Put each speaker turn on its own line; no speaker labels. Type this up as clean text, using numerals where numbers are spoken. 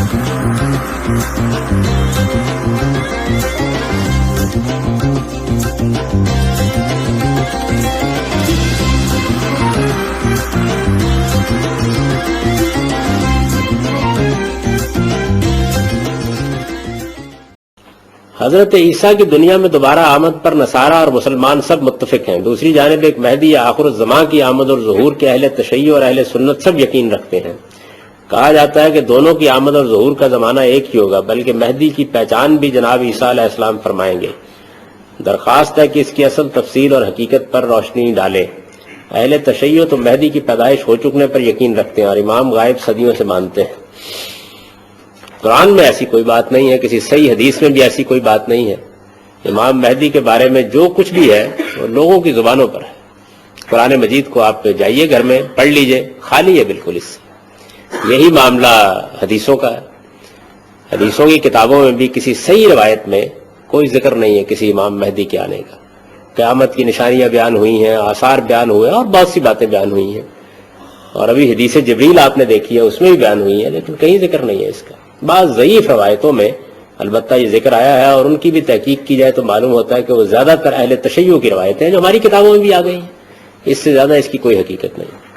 حضرت عیسیٰ کی دنیا میں دوبارہ آمد پر نصارہ اور مسلمان سب متفق ہیں. دوسری جانب ایک مہدی یا آخر الزمان کی آمد اور ظہور کے اہل تشیع اور اہل سنت سب یقین رکھتے ہیں. کہا جاتا ہے کہ دونوں کی آمد اور ظہور کا زمانہ ایک ہی ہوگا، بلکہ مہدی کی پہچان بھی جناب عیسیٰ علیہ السلام فرمائیں گے. درخواست ہے کہ اس کی اصل تفصیل اور حقیقت پر روشنی ڈالے. اہل تشیع تو مہدی کی پیدائش ہو چکنے پر یقین رکھتے ہیں اور امام غائب صدیوں سے مانتے ہیں. قرآن میں ایسی کوئی بات نہیں ہے، کسی صحیح حدیث میں بھی ایسی کوئی بات نہیں ہے. امام مہدی کے بارے میں جو کچھ بھی ہے وہ لوگوں کی زبانوں پر ہے. قرآن مجید کو آپ جائیے گھر میں پڑھ لیجئے، خالی ہے بالکل اس سے. یہی معاملہ حدیثوں کا ہے. حدیثوں کی کتابوں میں بھی کسی صحیح روایت میں کوئی ذکر نہیں ہے کسی امام مہدی کے آنے کا. قیامت کی نشانیاں بیان ہوئی ہیں، آثار بیان ہوئے اور بہت سی باتیں بیان ہوئی ہیں، اور ابھی حدیث جبریل آپ نے دیکھی ہے اس میں بھی بیان ہوئی ہے، لیکن کہیں ذکر نہیں ہے اس کا. بعض ضعیف روایتوں میں البتہ یہ ذکر آیا ہے، اور ان کی بھی تحقیق کی جائے تو معلوم ہوتا ہے کہ وہ زیادہ تر اہل تشیع کی روایتیں ہیں جو ہماری کتابوں میں بھی آ گئی ہیں. اس سے زیادہ اس کی کوئی حقیقت نہیں.